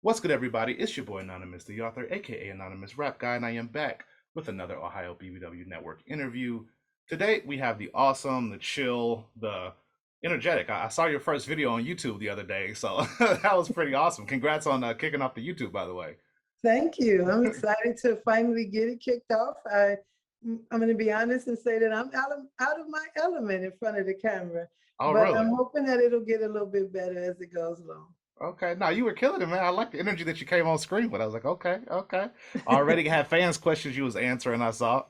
What's good, everybody? It's your boy Anonymous, the author, aka Anonymous Rap Guy, and I am back with another Ohio BBW Network interview. Today, we have the awesome, the chill, the energetic. I saw your first video on YouTube the other day, so that was pretty awesome. Congrats on kicking off the YouTube, by the way. Thank you. I'm excited to finally get it kicked off. I'm going to be honest and say that I'm out of my element in front of the camera, Oh, but really? I'm hoping that it'll get a little bit better as it goes along. Okay. No, you were killing it, man. I like the energy that you came on screen with. I was like, okay, okay. Already had fans' questions you was answering, I saw.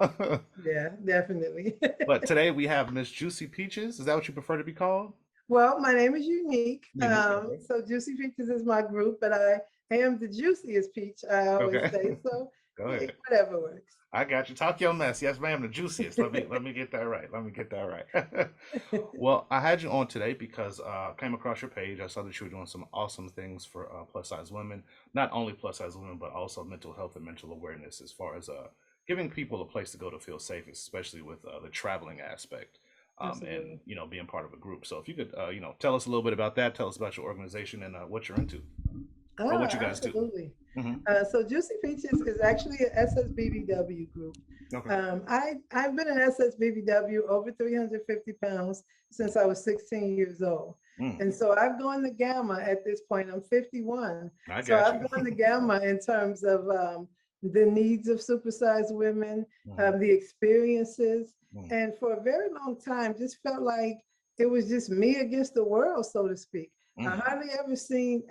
Yeah, definitely. But today we have Miss Juicy Peaches. Is that what you prefer to be called? Well, my name is Unique. Unique. Okay. So Juicy Peaches is my group, but I am the juiciest peach, I always Okay. say. So Go hey, ahead. whatever works. I got you. Talk your mess. Yes, ma'am. The juiciest. Let me get that right. Let me get that right. Well, I had you on today because I came across your page. I saw that you were doing some awesome things for plus size women. Not only plus size women, but also mental health and mental awareness as far as giving people a place to go to feel safe, especially with the traveling aspect. And Absolutely. being part of a group. So if you could tell us a little bit about that, tell us about your organization and what you're into or what you guys do. Absolutely. Hmm. So Juicy Peaches is actually an SSBBW group. Okay. I've been an SSBBW over 350 pounds since I was 16 years old. Mm, And so I've gone the gamma at this point. I'm 51. I So got I've you. gone the gamma in terms of the needs of supersized women, Hmm. the experiences. Mm, And for a very long time, just felt like it was just me against the world, so to speak. I mm, hardly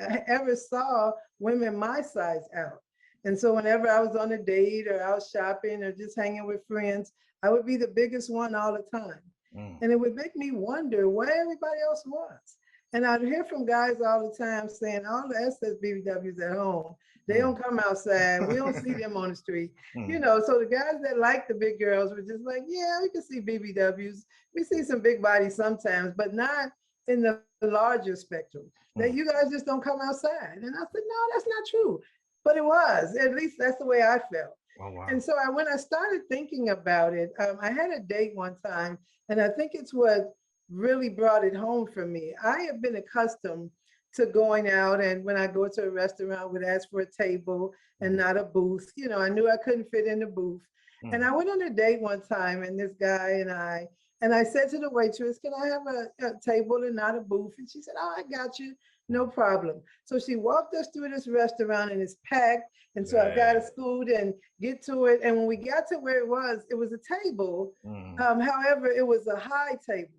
I ever saw women my size out. And so whenever I was on a date or out shopping or just hanging with friends, I would be the biggest one all the time. mm, And it would make me wonder where everybody else was. And I'd hear from guys all the time saying, all the SSBBWs at home, they mm. don't come outside. We don't see them on the street. Mm, So the guys that like the big girls were just like, yeah, we can see BBWs. We see some big bodies sometimes, but not in the larger spectrum. That mm. you guys just don't come outside. And I said, no, that's not true. But it was, at least that's the way I felt. Oh, wow. And so when I started thinking about it, I had a date one time, and I think it's what really brought it home for me. I have been accustomed to going out, and when I go to a restaurant, would ask for a table and Mm, not a booth. I knew I couldn't fit in the booth. And mm, I went on a date one time, and this guy and I said to the waitress, "Can I have a table and not a booth?" And she said, "Oh, I got you, no mm. problem." So she walked us through this restaurant, and it's packed. And so I got Dang. to scoot and get to it. And when we got to where it was a table. Mm. However, it was a high table.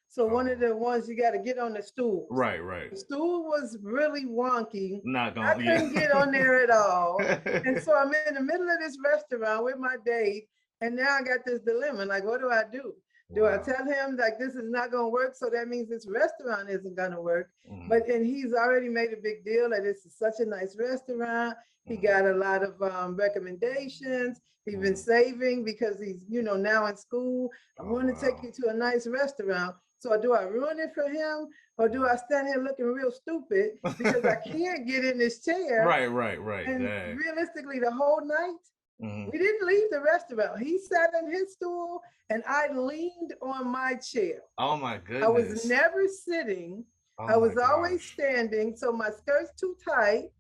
So one of Oh, the ones you got to get on the stools. right, right. The stool was really wonky. Not I gonna, couldn't get on yeah. there at all. And so I'm in the middle of this restaurant with my date. And now I got this dilemma. Like, what do I do? Do I Wow. tell him like this is not going to work? So that means this restaurant isn't going to work. Mm, And he's already made a big deal that this is such a nice restaurant. He mm, got a lot of recommendations. He's been mm. saving because he's, now in school. I Oh, want to take wow. you to a nice restaurant. So do I ruin it for him, or do I stand here looking real stupid because I can't get in this chair? Right, right, right. And Dang. realistically, the whole night, Hmm. we didn't leave the restaurant. He sat in his stool and I leaned on my chair. Oh my I was goodness. never sitting. Oh I my was always gosh. standing. So my skirt's too tight.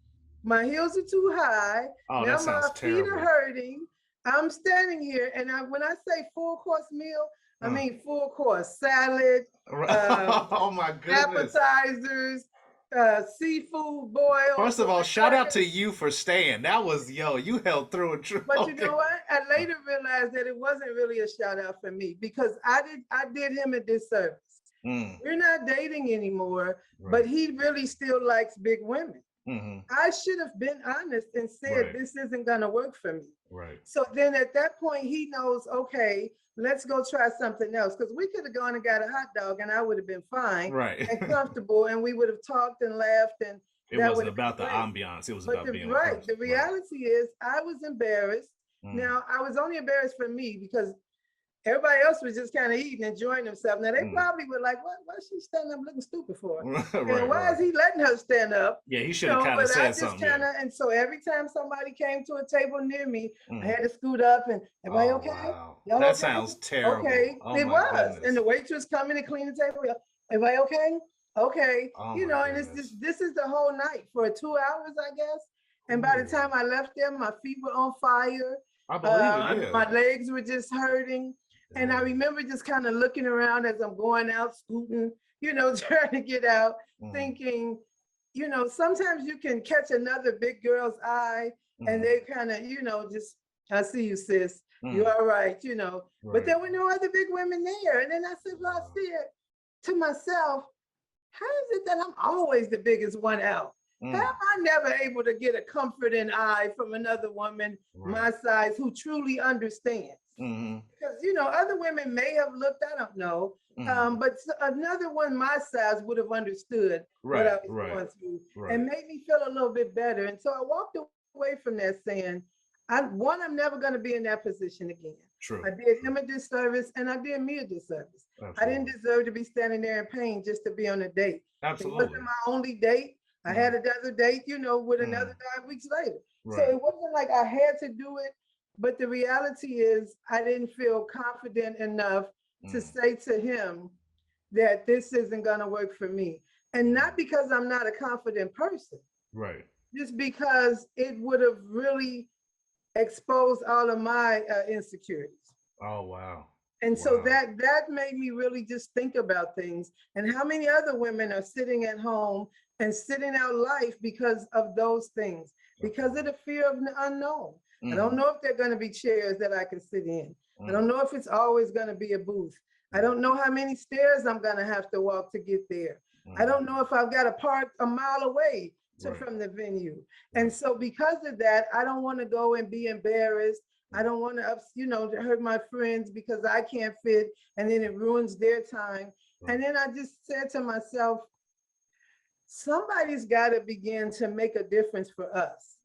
My heels are too high. Oh, Now that my sounds feet are terrible. hurting. I'm standing here. And when I say full course meal, I Uh, mean full course salad, um, oh my goodness. appetizers, seafood boil. First So of all, we're shout out to talking. you for staying. That was, yo, you held through and through. But you Okay. know what? I later realized that it wasn't really a shout out for me because I did him a disservice. Mm, We're not dating anymore, but right. he really still likes big women. Hmm. I should have been honest and said, Right. this isn't going to work for me. Right. So then at that point, he knows, okay, let's go try something else. Because we could have gone and got a hot dog and I would have been fine Right. and comfortable and we would have talked and laughed and It that would wasn't have about the been great. ambiance. It was But about being with right, person. the Right. reality is I was embarrassed. Mm, Now, I was only embarrassed for me because everybody else was just kind of eating, enjoying themselves. Now they mm. probably were like, why is she standing up looking stupid for? And Right, why is right. he letting her stand up? Yeah, he should have kind of But I said just something. kind Yeah. of, and so every time somebody came to a table near me, I Mm. had to scoot up and everybody Oh, okay? wow. Y'all That okay? sounds terrible. Okay. Oh It my was. And goodness. the waitress coming to clean the table. Everybody okay? Okay. Oh my And it's goodness. just this is the whole night for 2 hours, I guess. And by the time I left there, my feet were on fire. I believe it. Yeah. My legs were just hurting. And I remember just kind of looking around as I'm going out, scooting, trying to get out, thinking, sometimes you can catch another big girl's eye and they kind of, just, I see you, sis. You're all right, But there were no other big women there. And then I said, well, I said to myself, how is it that I'm always the biggest one out? How am I never able to get a comforting eye from another woman my size who truly understands? Because, other women may have looked, I don't know, but another one my size would have understood what I was going through and made me feel a little bit better. And so I walked away from that saying, I'm never going to be in that position again. True. I did him a disservice and I did me a disservice. Absolutely. I didn't deserve to be standing there in pain just to be on a date. Absolutely. It wasn't my only date. I had another date, with another 5 weeks later. So it wasn't like I had to do it. But the reality is I didn't feel confident enough to say to him that this isn't going to work for me. And not because I'm not a confident person. Right. Just because it would have really exposed all of my insecurities. Oh, wow. And so that made me really just think about things and how many other women are sitting at home and sitting out life because of those things, because of the fear of the unknown. I don't know if there are going to be chairs that I can sit in. I don't know if it's always going to be a booth. I don't know how many stairs I'm going to have to walk to get there. I don't know if I've got to park a mile away from the venue. And so because of that, I don't want to go and be embarrassed. I don't want to, hurt my friends because I can't fit and then it ruins their time. And then I just said to myself, somebody's got to begin to make a difference for us.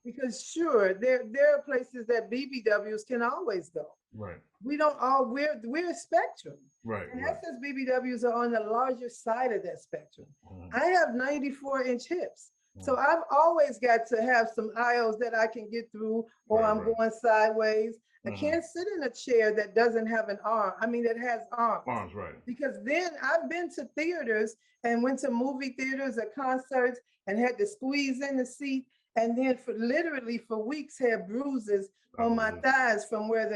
Because sure, there are places that BBWs can always go. Right. We don't all, we're a spectrum. Right. And SSBBWs are on the larger side of that spectrum. I have 94-inch hips. So I've always got to have some aisles that I can get through, or I'm going sideways. I can't sit in a chair that doesn't have an arm. That has arms. Arms, right. Because then I've been to theaters and went to movie theaters or concerts and had to squeeze in the seat. And then literally for weeks had bruises on my thighs from where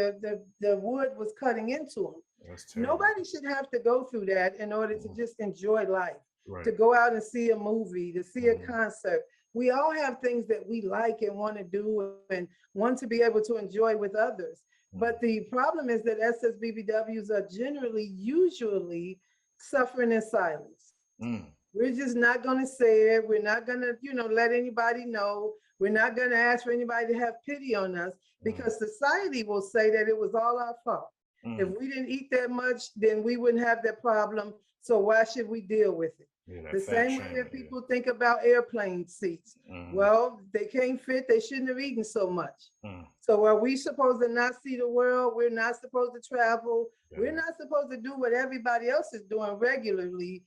the wood was cutting into them. Nobody should have to go through that in order to just enjoy life. To go out and see a movie, to see a concert. We all have things that we like and want to do and want to be able to enjoy with others. But the problem is that SSBBWs are usually suffering in silence. We're just not going to say it. We're not going to, let anybody know. We're not going to ask for anybody to have pity on us because society will say that it was all our fault. If we didn't eat that much, then we wouldn't have that problem. So why should we deal with it? The same way that people think about airplane seats. Well, they can't fit, they shouldn't have eaten so much. So are we supposed to not see the world? We're not supposed to travel. We're not supposed to do what everybody else is doing regularly.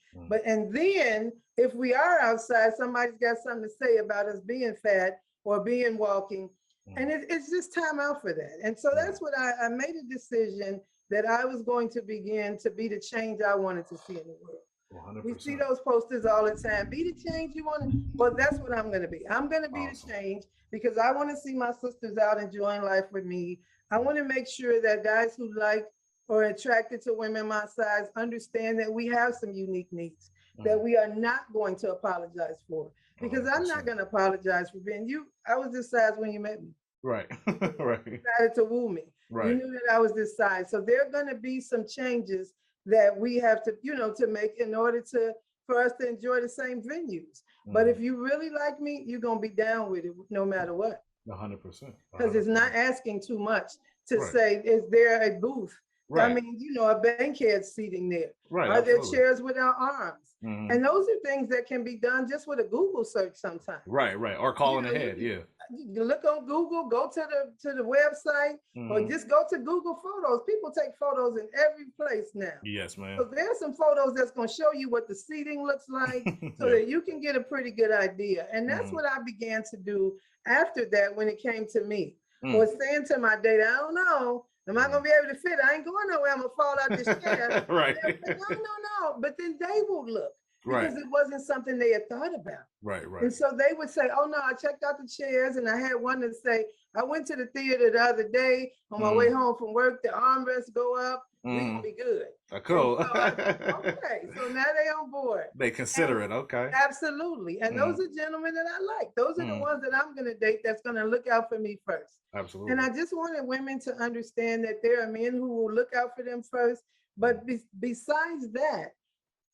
And then if we are outside, somebody's got something to say about us being fat or being walking. And it's just time out for that. And so that's what I made a decision that I was going to begin to be the change I wanted to see in the world. 100%. We see those posters all the time. Be the change you want to. Well, that's what I'm going to be. I'm going to be the change because I want to see my sisters out enjoying life with me. I want to make sure that guys who like or are attracted to women my size understand that we have some unique needs that we are not going to apologize for. Because 100%. I'm not going to apologize for being you. I was this size when you met me. Right. Right. You decided to woo me. Right. You knew that I was this size. So there are going to be some changes that we have to, to make in order for us to enjoy the same venues. But if you really like me, you're going to be down with it no matter what. 100%. Because it's not asking too much to say, is there a booth? Right. A bankhead seating there. Right. Are there chairs without arms? And those are things that can be done just with a Google search sometimes. Right, right. Or calling ahead, You look on Google, go to the website, or just go to Google Photos. People take photos in every place now. Yes, man. So there's some photos that's going to show you what the seating looks like so that you can get a pretty good idea. And that's what I began to do after that when it came to me. Was saying to my date, I don't know. Am I going to be able to fit? I ain't going nowhere. I'm going to fall out this chair. Right. No. But then they will look. Right. because it wasn't something they had thought about. Right. Right. And so they would say, oh no, I checked out the chairs. And I had one that say, I went to the theater the other day on my way Mm. home from work, the armrests go up, we're gonna Mm. be good. And Cool. so I said, okay, so now they on board. They And consider it. Okay. absolutely. And those Mm. are gentlemen that I like. Those are the Mm. ones that I'm gonna date that's gonna look out for me first. And Absolutely. I just wanted women to understand that there are men who will look out for them first. But besides that,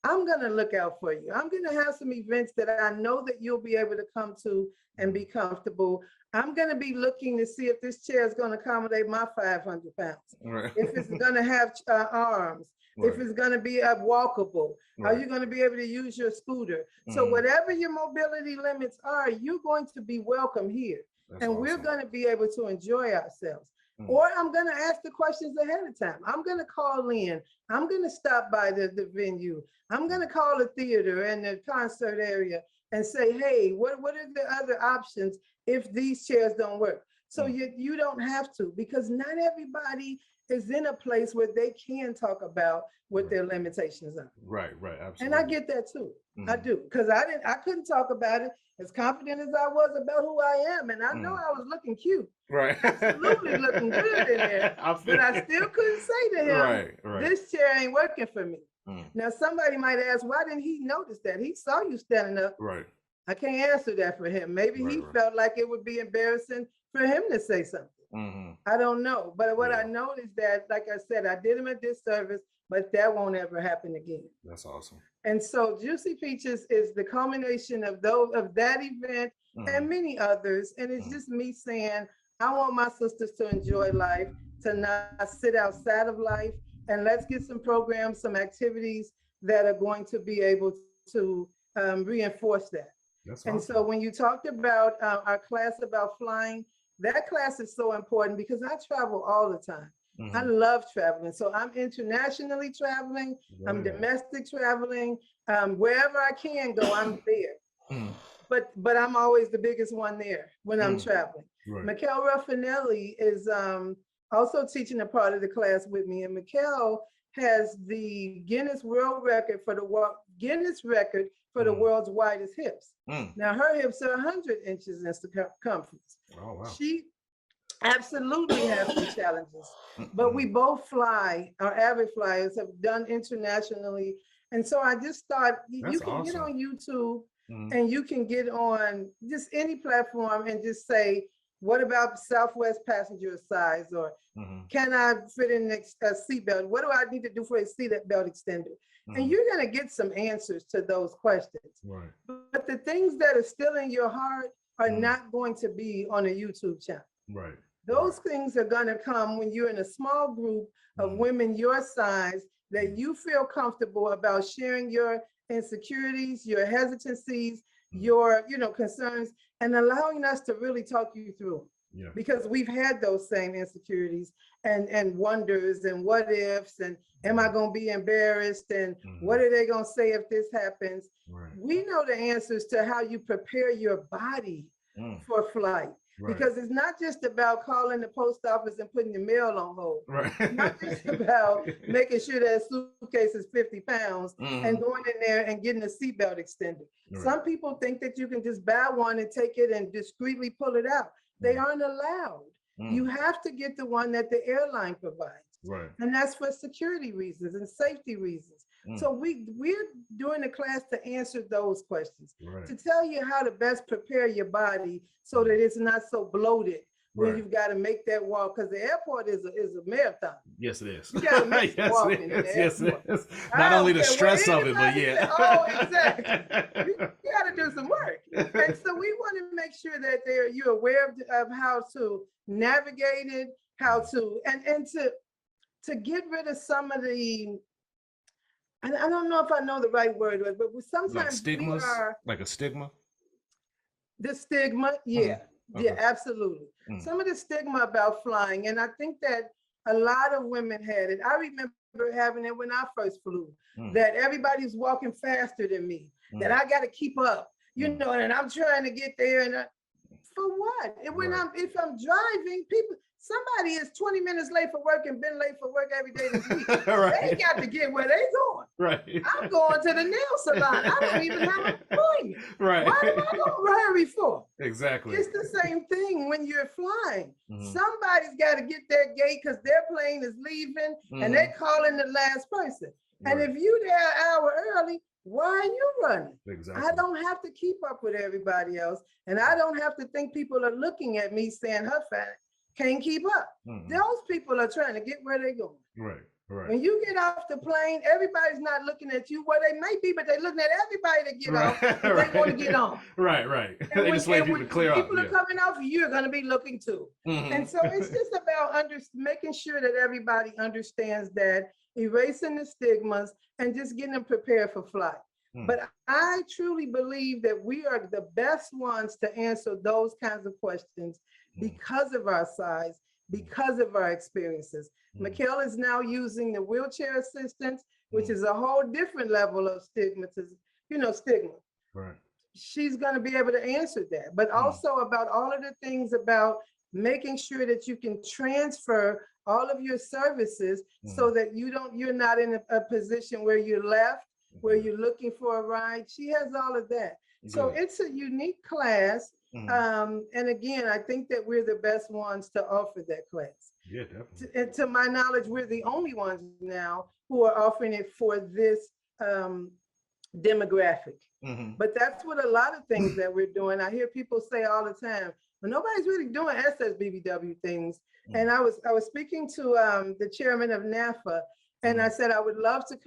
I'm going to look out for you. I'm going to have some events that I know that you'll be able to come to and be comfortable. I'm going to be looking to see if this chair is going to accommodate my 500 pounds, Right. if it's going to have arms, if Right. it's going to be walkable. Are Right. you going to be able to use your scooter? So Mm. whatever your mobility limits are, you're going to be welcome here. That's And we're awesome. going to be able to enjoy ourselves. Mm. Or I'm going to ask the questions ahead of time. I'm going to call in. I'm going to stop by the venue. I'm going to call the theater and the concert area and say, hey, what are the other options if these chairs don't work? So you don't have to, because not everybody is in a place where they can talk about what their limitations are. Right. Right. And I Absolutely. get that too. Mm. I do, because I couldn't talk about it as confident as I was about who I am. And I know I was looking cute, Right. absolutely looking good in there, but I still couldn't say to him, Right. Right. this chair ain't working for me. Mm. Now, somebody might ask, why didn't he notice that? He saw you standing up. Right. I can't answer that for him. Maybe he Right. felt like it would be embarrassing for him to say something. Mm-hmm. I don't know. But what I Yeah. know is that, like I said, I did him a disservice, but that won't ever happen again. That's awesome. And so Juicy Peaches is the culmination of that event and many others. And it's just me saying, I want my sisters to enjoy life, to not sit outside of life. And let's get some programs, some activities that are going to be able to reinforce that. That's And awesome. so when you talked about our class about flying, that class is so important because I travel all the time. I love traveling. So I'm internationally traveling, I'm domestic traveling, wherever I can go, I'm there. But I'm always the biggest one there when I'm traveling. Right. Mikkel Raffinelli is also teaching a part of the class with me, and Mikkel has the Guinness World Record for the world's widest hips. Now her hips are 100 inches in circumference. Oh wow. She absolutely has some challenges, but we both fly. Our avid flyers have done internationally, and so I just thought you can get on YouTube and you can get on just any platform and just say, what about Southwest passenger size, or can I fit in a seatbelt? What do I need to do for a seatbelt extender? And you're going to get some answers to those questions. Right. But the things that are still in your heart are not going to be on a YouTube channel. Right. Those things are going to come when you're in a small group of women your size that you feel comfortable about sharing your insecurities, your hesitancies, your concerns, and allowing us to really talk you through. Yeah. Because we've had those same insecurities and wonders and what ifs and am I going to be embarrassed and what are they going to say if this happens? Right. We know the answers to how you prepare your body for flight. Right. Because it's not just about calling the post office and putting the mail on hold. Right. It's not just about making sure that suitcase is 50 pounds and going in there and getting a seatbelt extender. Right. Some people think that you can just buy one and take it and discreetly pull it out. They aren't allowed. You have to get the one that the airline provides. Right. And that's for security reasons and safety reasons. So we're doing a class to answer those questions, to tell you how to best prepare your body so that it's not so bloated when you've got to make that walk, because the airport is a marathon. Yes, it is. You got to make some walking in the Yes, it airport. is. Not only the stress of it, but Say, oh, exactly. You got to do some work. And so we want to make sure that you're aware of how to navigate it, how to, and to get rid of some of the, I don't know if I know the right word, but sometimes like stigmas, we are like a stigma. the stigma. Yeah, yeah, absolutely. Some of the stigma about flying, and I think that a lot of women had it. I remember having it when I first flew. That everybody's walking faster than me. That I got to keep up, and I'm trying to get there. And For what? And Right. if I'm driving, somebody is 20 minutes late for work and been late for work every day this week. They Right. got to get where they going. Right. I'm going to the nail salon. I don't even have an appointment. Right. What am I going to hurry for? Exactly. It's the same thing when you're flying. Hmm. Somebody's got to get their gate because their plane is leaving and they're calling the last person. And Right. if you there an hour early, why are you running? Exactly. I don't have to keep up with everybody else. And I don't have to think people are looking at me saying her fat can't keep up. Hmm. Those people are trying to get where they're going. Right. Right. When you get off the plane, everybody's not looking at you. Well, they may be, but they're looking at everybody to get off if they want to get on. Right. Right. And They when, just wait people to clear up. people are coming off, you're going to be looking too. And so it's just about making sure that everybody understands that, erasing the stigmas and just getting them prepared for flight. But I truly believe that we are the best ones to answer those kinds of questions because of our size, because of our experiences. Mikhail is now using the wheelchair assistance, which is a whole different level of stigma. Right. She's going to be able to answer that, but also about all of the things about making sure that you can transfer all of your services so that you're not in a position where you're left, where you're looking for a ride. She has all of that. So it's a unique class. And again, I think that we're the best ones to offer that class. Yeah, definitely. And to my knowledge, we're the only ones now who are offering it for this demographic. But that's what a lot of things that we're doing. I hear people say all the time, but nobody's really doing SSBBW things. And I was speaking to the chairman of NAFA, and I said I would love to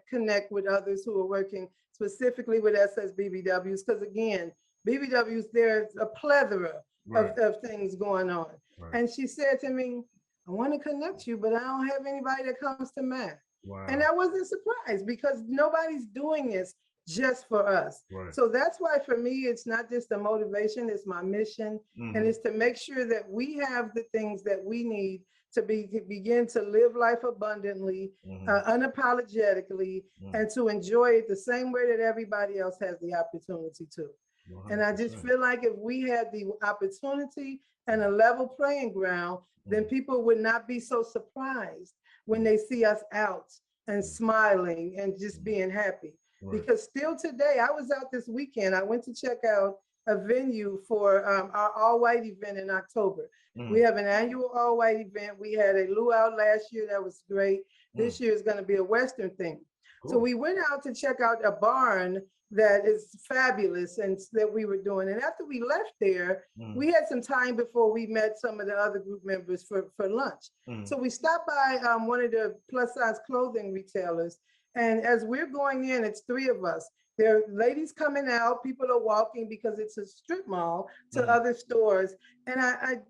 connect with others who are working specifically with SSBBWs, because again, BBWs, there's a plethora of things going on. And she said to me, I want to connect you, but I don't have anybody that comes to mind. Wow. And I wasn't surprised because nobody's doing this just for us. So that's why for me, it's not just a motivation, it's my mission. And it's to make sure that we have the things that we need to begin to live life abundantly, unapologetically, and to enjoy it the same way that everybody else has the opportunity to. 100%. And I just feel like if we had the opportunity and a level playing ground, then people would not be so surprised when they see us out and smiling and just being happy. Because still today, I was out this weekend, I went to check out a venue for our all-white event in October. We have an annual all-white event. We had a luau last year that was great. This year is going to be a Western thing. Cool. So we went out to check out a barn that is fabulous and that we were doing. And after we left there, we had some time before we met some of the other group members for lunch. So we stopped by one of the plus size clothing retailers. And as we're going in, it's three of us. There are ladies coming out, people are walking because it's a strip mall to other stores. And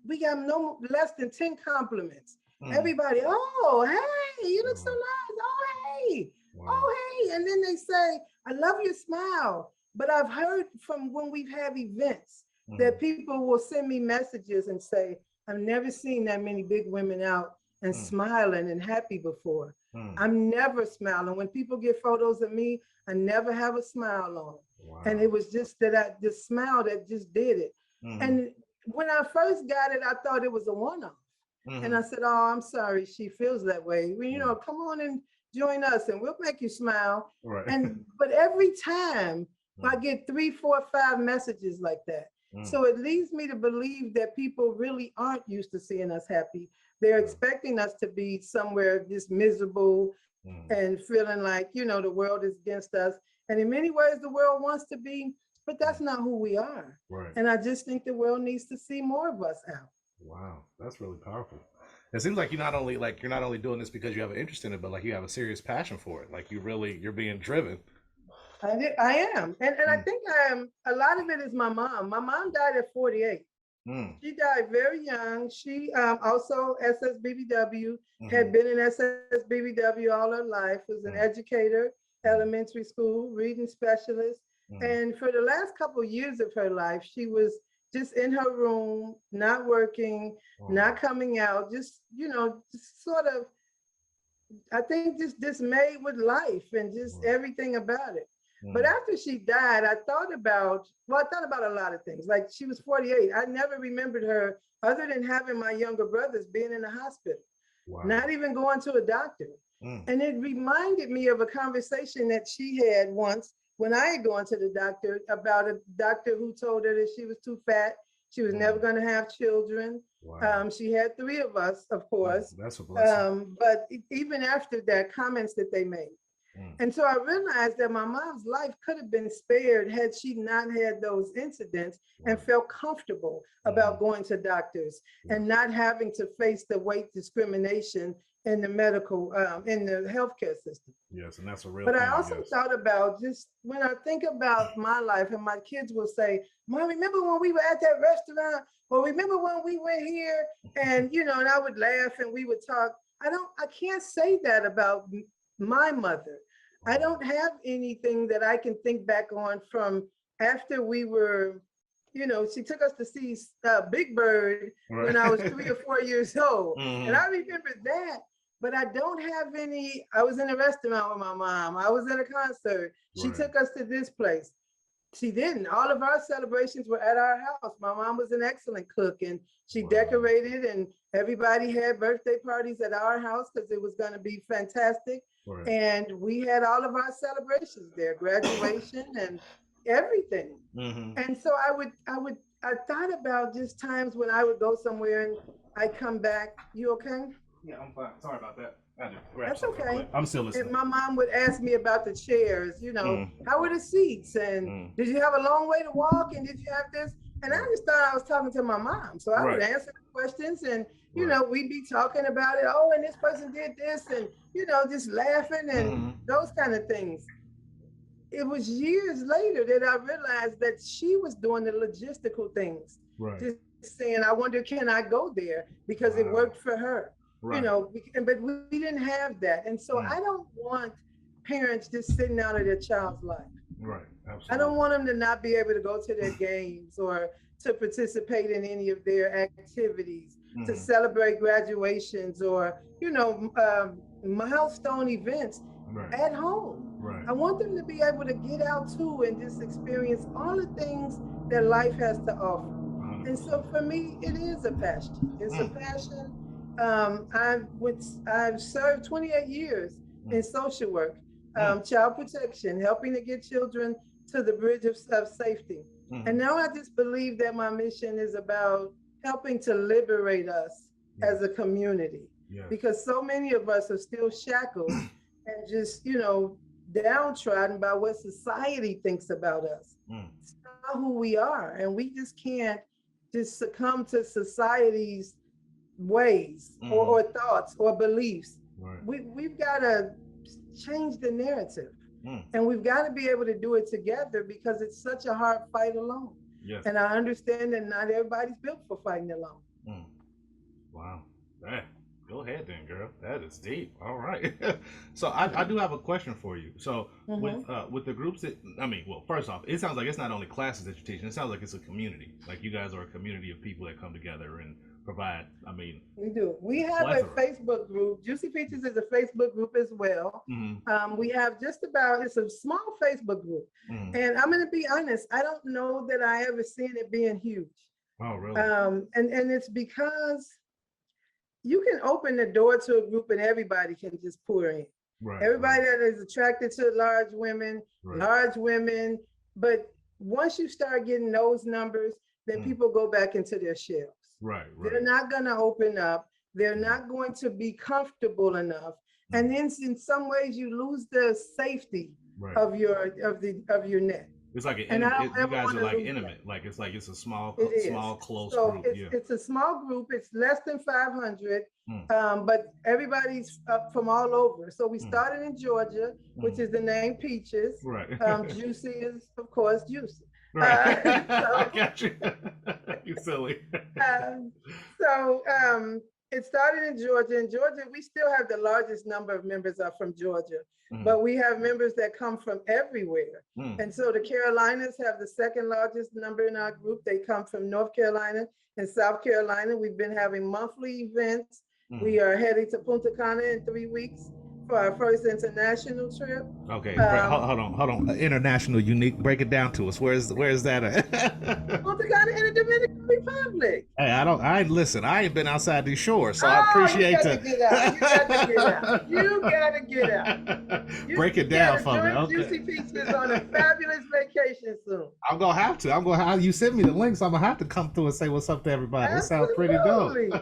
we got no less than 10 compliments. Everybody, oh, hey, you look so nice. Oh, hey. Wow. Oh, hey. And then they say, I love your smile. But I've heard from when we've had events that people will send me messages and say, I've never seen that many big women out and smiling and happy before. I'm never smiling. When people get photos of me, I never have a smile on. Wow. And it was just that the smile that just did it. And when I first got it, I thought it was a one-off. And I said, oh, I'm sorry, she feels that way. Well, you know, come on and join us and we'll make you smile. But every time I get 3, 4, 5 messages like that. So it leads me to believe that people really aren't used to seeing us happy. They're expecting us to be somewhere just miserable and feeling like, you know, the world is against us. And in many ways, the world wants to be, but that's not who we are. And I just think the world needs to see more of us out. Wow, that's really powerful. It seems like you're not only doing this because you have an interest in it, but like you have a serious passion for it. Like you're being driven. I am. And I think a lot of it is my mom. My mom died at 48. She died very young. She also SSBBW, had been in SSBBW all her life, was an educator, elementary school, reading specialist. And for the last couple of years of her life, she was just in her room, not working, not coming out, just, you know, just sort of, I think just dismayed with life and just everything about it. But Mm. after she died, I thought about, well, I thought about a lot of things. Like she was 48. I never remembered her other than having my younger brothers being in the hospital, Wow. not even going to a doctor. Mm. And it reminded me of a conversation that she had once when I had gone to the doctor about a doctor who told her that she was too fat. She was never Mm. going to have children. Wow. She had three of us, of course. That's a blessing. But even after that, comments that they made. Mm. And so I realized that my mom's life could have been spared had she not had those incidents and Right. felt comfortable Hmm. about going to doctors Yeah. and not having to face the weight discrimination in the medical, in the healthcare system. Yes, and that's a real But I thing, I also guess. thought about just when I think about my life, and my kids will say, Mom, remember when we were at that restaurant? Or remember when we went here? And, and I would laugh and we would talk. I can't say that about my mother. I Oh. don't have anything that I can think back on from after we were, she took us to see Big Bird when I was Right. 3 or 4 years old. And Hmm. I remember that, but I don't have any. I was in a restaurant with my mom. I was at a concert. She Right. took us to this place. She didn't. All of our celebrations were at our house. My mom was an excellent cook and she Wow. decorated, and everybody had birthday parties at our house because it was going to be fantastic. Right. And we had all of our celebrations there, graduation and everything. Hmm. And so I thought about just times when I would go somewhere and I come back. You okay? Yeah, I'm fine. Sorry about that. I had to grab That's something real quick. okay. I'm still And listening. my mom would ask me about the chairs, Mm. how were the seats? And Mm. did you have a long way to walk? And did you have this? And I Right. just thought I was talking to my mom. So I would Right. answer the questions and, Right. we'd be talking about it. Oh, and this person did this and, just laughing and Hmm. those kind of things. It was years later that I realized that she was doing the logistical things, Right. just saying, I wonder, can I go there? Because it Wow. worked for her, Right. but we didn't have that. And so I Mm. don't want parents just sitting out of their child's life. Right. I don't Absolutely. want them to not be able to go to their games or to participate in any of their activities, to Hmm. celebrate graduations or, milestone events Right. at home. Right. I want them to be able to get out too and just experience all the things that life has to offer. And so 100%. for me, it is a passion. It's a Mm. passion. I've served 28 years Mm. in social work, Mm. child protection, helping to get children to the bridge of safety. And Hmm. now I just believe that my mission is about helping to liberate us as a Yes. community, Yes. because so many of us are still shackled and just, downtrodden by what society thinks about us. Mm. It's not who we are. And we just can't just succumb to society's ways Hmm. or thoughts or beliefs. Right. We've got to change the narrative. Mm. And we've got to be able to do it together because it's such a hard fight alone. Yes. And I understand that not everybody's built for fighting alone. Mm. Wow. Hey, go ahead then, girl. That is deep. All right. So I do have a question for you. So Mm-hmm. with the groups that I mean, well, first off, it sounds like it's not only classes that you're teaching. It sounds like it's a community. Like you guys are a community of people that come together and provide. I mean, We do. We have a plethora. Facebook group. Juicy Peaches is a Facebook group as well. Hmm. We have it's a small Facebook group. Hmm. And I'm going to be honest, I don't know that I ever seen it being huge. Oh, really? And it's because you can open the door to a group and everybody can just pour in. Right. Everybody Right. that is attracted to Right. large women. But once you start getting those numbers, then Mm. people go back into their shells. Right. They're Right. not going to open up. They're Mm. not going to be comfortable enough. Mm. And then in some ways you lose the safety Right. of your net. It's like an And I intimate. don't You ever guys want are to like lose that. intimate. Like it's a It is. small, close So group. Yeah. it's a small group. It's less than 500, Mm. but everybody's up from all over. So we Mm. started in Georgia, which Mm. is the name Peaches. Right. Juicy is, of course, Juicy. Right. I So got you. You silly. Um, so it started in Georgia. In Georgia, we still have the largest number of members are from Georgia, Mm. but we have members that come from everywhere. Mm. And so the Carolinas have the second largest number in our group. They come from North Carolina and South Carolina. We've been having monthly events. Mm. We are heading to Punta Cana in 3 weeks for our first international trip. Okay, Um, hold on. International unique. Break it down to us. Where's that at? Punta Cana in the Dominican Republic. Hey, I listen. I ain't been outside these shores, so I Oh, you appreciate got to the get out. You got to get out. You got to get out. You break it got down to for me. join Okay, Juicy Peaches on a fabulous vacation soon. I'm gonna have to. I'm gonna have you send me the links. I'm gonna have to come through and say what's up to everybody. It sounds pretty dope. Absolutely.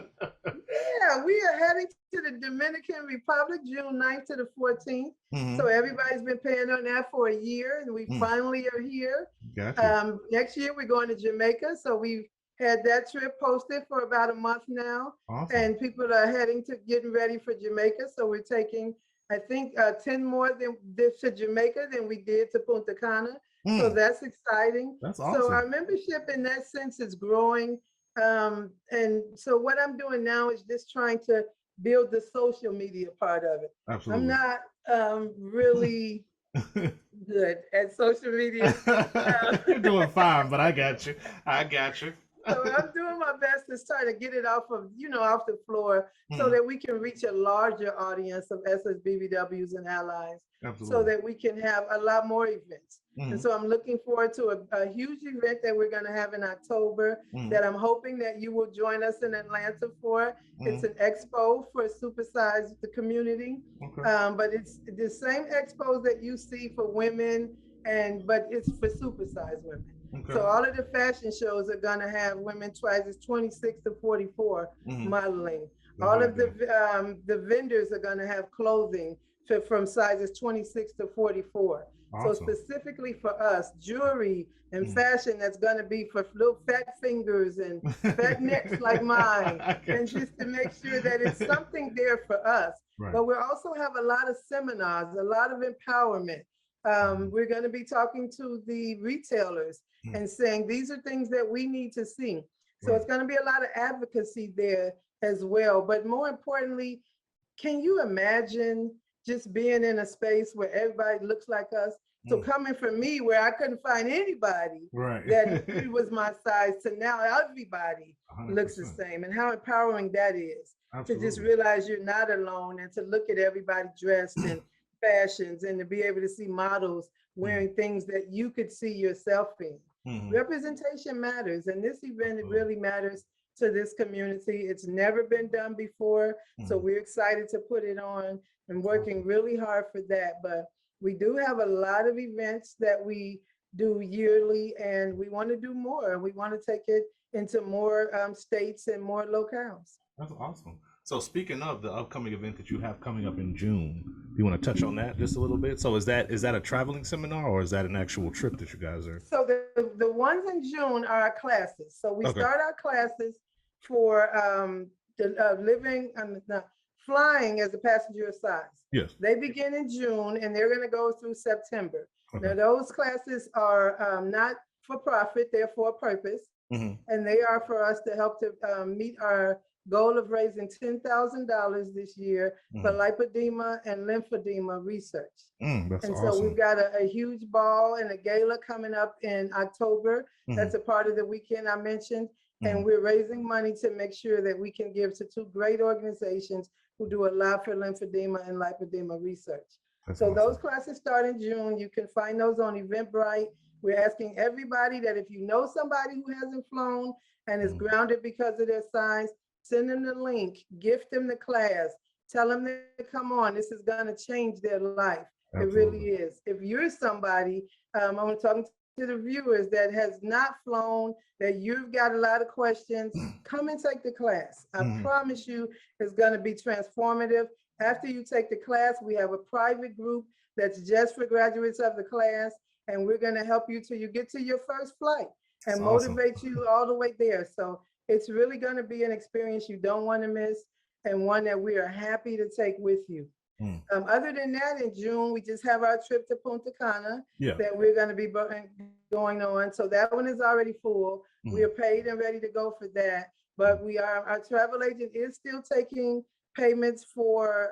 Yeah, we are heading to the Dominican Republic June 9th to the 14th. So Mm-hmm. everybody's been paying on that for a year, and we Mm, finally are here. got you. Next year, we're going to Jamaica. So we've had that trip posted for about a month now, Awesome. and people are heading to getting ready for Jamaica. So we're taking, I think, 10 more than this to Jamaica than we did to Punta Cana. So Mm, that's exciting. that's So awesome. our membership in that sense is growing. And so what I'm doing now is just trying to build the social media part of it. I'm Absolutely. not really good at social media. Uh, You're doing fine, but I got you. I got you. so I'm doing my best to try to get it off of, off the floor so Mm, that we can reach a larger audience of SSBBWs and allies so absolutely. that we can have a lot more events. And Mm, so I'm looking forward to a huge event that we're going to have in October mm, that I'm hoping that you will join us in Atlanta for. It's mm. an expo for supersize the community. Okay. But it's the same expos that you see for women, but it's for supersize women. Okay. So all of the fashion shows are gonna have women sizes 26 to 44 Mm, modeling. that's All very of good. the vendors are gonna have clothing from sizes 26 to 44. So Awesome. specifically for us, jewelry and Mm. fashion that's gonna be for little fat fingers and fat necks like mine, I and got you. just to make sure that it's something there for us. Right. But we also have a lot of seminars, a lot of empowerment. Mm, We're going to be talking to the retailers mm, and saying these are things that we need to see. So right. it's going to be a lot of advocacy there as well. But more importantly, can you imagine just being in a space where everybody looks like us? So Mm, coming from me where I couldn't find anybody right. that was my size to now everybody looks the 100%. same, and how empowering that is to just Absolutely. realize you're not alone and to look at everybody dressed in fashions and to be able to see models Mm, wearing things that you could see yourself in. mm, Representation matters, and this event it absolutely. really matters to this community. It's never been done before, so Mm, we're excited to put it on and working awesome. really hard for that. But we do have a lot of events that we do yearly, and we want to do more. We want to take it into more states and more locales. That's awesome. So speaking of the upcoming event that you have coming up in June, do you want to touch on that just a little bit? So is that a traveling seminar or is that an actual trip that you guys are? So the ones in June are our classes. So we Okay. start our classes for living, not, flying as a passenger of size. Yes. They begin in June and they're going to go through September. Okay. Now those classes are not for profit; they're for a purpose, Mm-hmm. and they are for us to help to meet our goal of raising $10,000 this year for Mm-hmm. lipedema and lymphedema research. That's And so we've awesome. got a huge ball and a gala coming up in October. Mm-hmm. That's a part of the weekend I mentioned. Mm-hmm. And we're raising money to make sure that we can give to two great organizations who do a lot for lymphedema and lipedema research. That's So those awesome. classes start in June. You can find those on Eventbrite. We're asking everybody that if you know somebody who hasn't flown and is Mm-hmm. grounded because of their size, send them the link, gift them the class, tell them to come on. This is going to change their life. It really Absolutely. is. If you're somebody, I'm talking to the viewers that has not flown, that you've got a lot of questions, come and take the class. I Mm-hmm. promise you it's going to be transformative. After you take the class, we have a private group that's just for graduates of the class, and we're going to help you till you get to your first flight That's and awesome. motivate you all the way there. So it's really going to be an experience you don't want to miss, and one that we are happy to take with you. Mm. Other than that, in June, we just have our trip to Punta Cana Yeah. that we're going to be going on. So that one is already full. We Mm-hmm. are paid and ready to go for that. But our travel agent is still taking payments for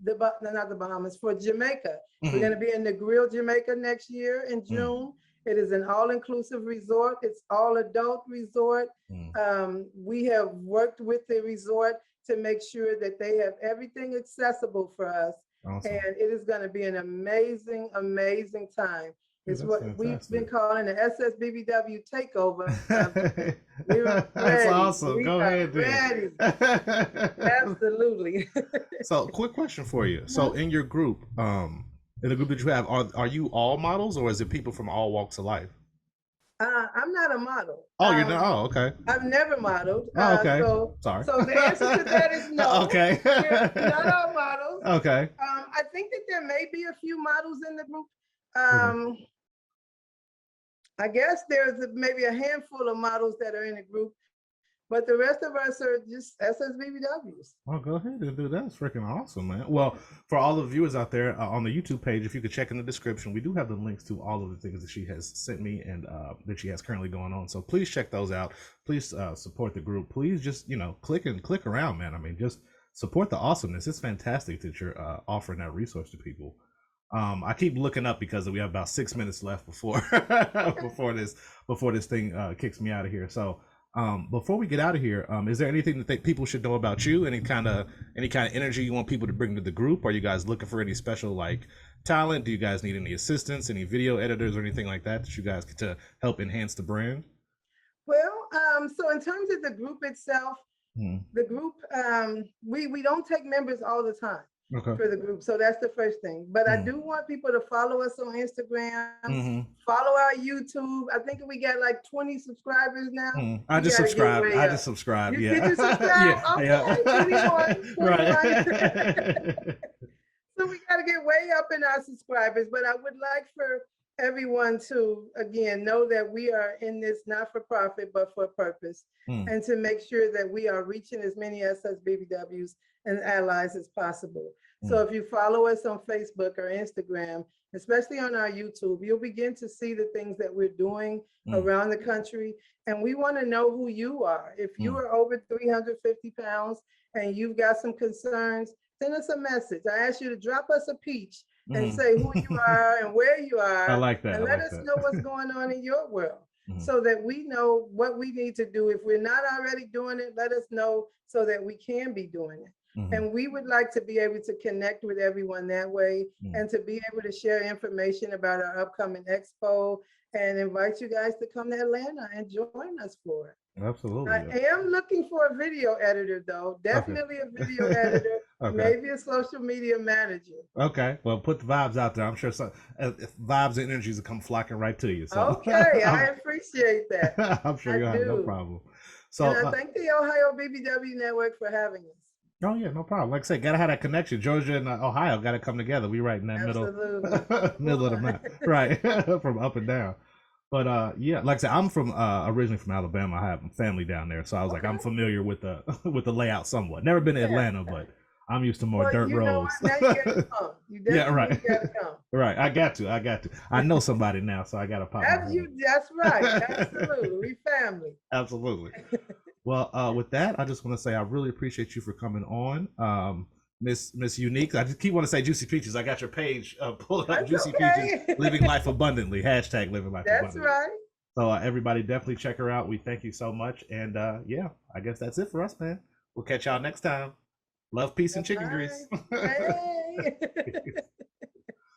not the Bahamas, for Jamaica. We're Mm-hmm. going to be in the Grill Jamaica next year in Mm-hmm. June. It is an all-inclusive resort. It's all adult resort. Mm-hmm. We have worked with the resort to make sure that they have everything accessible for us Awesome. and it is going to be an amazing, amazing time. Hey, It's that's what we've been fantastic. calling the SSBBW takeover, and we're That's ready. awesome. We Go are ahead ready. then. Absolutely. So, quick question for you. So, Mhm. in your group, in the group that you have, are you all models or is it people from all walks of life? I'm not a model. Oh, you're not. Oh, okay. I've never modeled. Oh, okay. So, Sorry. so the answer to that is no. Okay. We're not all models. Okay. I think that there may be a few models in the group. Okay. Um, I guess there's maybe a handful of models that are in the group, but the rest of us are just SSBBWs. Oh, go ahead and do that. It's freaking awesome, man. Well, for all the viewers out there on the YouTube page, if you could check in the description, we do have the links to all of the things that she has sent me and that she has currently going on. So please check those out. Please support the group. Please just click around, man. I mean, just support the awesomeness. It's fantastic that you're offering that resource to people. I keep looking up because we have about 6 minutes left before before this thing kicks me out of here. So before we get out of here, is there anything that people should know about you? Any kind of energy you want people to bring to the group? Are you guys looking for any special like talent? Do you guys need any assistants, any video editors, or anything like that you guys get to help enhance the brand? Well, so in terms of the group itself, Hmm. the group, we don't take members all the time Okay. for the group. So that's the first thing. But I Hmm. do want people to follow us on Instagram, Hmm. follow our YouTube. I think we got like 20 subscribers now. Hmm. I We just got to get subscribed. way I just up. subscribed. Did you Yeah. subscribe? Yeah. Okay, 21, Yeah. 21. Right. So we got to get way up in our subscribers. But I would like for everyone to, again, know that we are in this not for profit, but for purpose, Hmm. and to make sure that we are reaching as many SSBBWs and allies as possible. So Hmm. if you follow us on Facebook or Instagram, especially on our YouTube, you'll begin to see the things that we're doing Hmm. around the country. And we want to know who you are. If you Hmm. are over 350 pounds and you've got some concerns, send us a message. I ask you to drop us a peach and Hmm. say who you are and where you I are, like that. I and let like us know what's that. going on in your world Hmm. so that we know what we need to do. If we're not already doing it, let us know so that we can be doing it. Hmm. And we would like to be able to connect with everyone that way Hmm. and to be able to share information about our upcoming expo and invite you guys to come to Atlanta and join us for it. I Absolutely. am looking for a video editor, though. Okay. Definitely a video editor, Okay. maybe a social media manager. Okay. Well, put the vibes out there. I'm sure some if vibes and energies will come flocking right to you. So Okay, I appreciate that. I'm sure I you'll have no do. problem. And So, I thank the Ohio BBW Network for having us. oh yeah, no problem. Like I said, gotta have that connection. Georgia and Ohio gotta come together. We right in that middle, Absolutely. middle of the map, right, from up and down. But yeah, like I said, I'm from originally from Alabama. I have family down there, so I was like, Okay. I'm familiar with the with the layout somewhat. Never been to Yeah. Atlanta, but I'm used to more Well, dirt you know roads. what? Now you got to come. You Yeah, right, definitely got to come. right. I got to. I got to. I know somebody now, so I gotta pop my That's head you. That's right. up. Absolutely. We family. Absolutely. Well, with that, I just want to say I really appreciate you for coming on, Miss Unique. I just keep want to say Juicy Peaches. I got your page pulled up, That's Juicy Peaches, okay. living life abundantly. Hashtag living life That's abundantly. right. So everybody definitely check her out. We thank you so much, and yeah, I guess that's it for us, man. We'll catch y'all next time. Love, peace, and chicken grease. Bye-bye. Hey.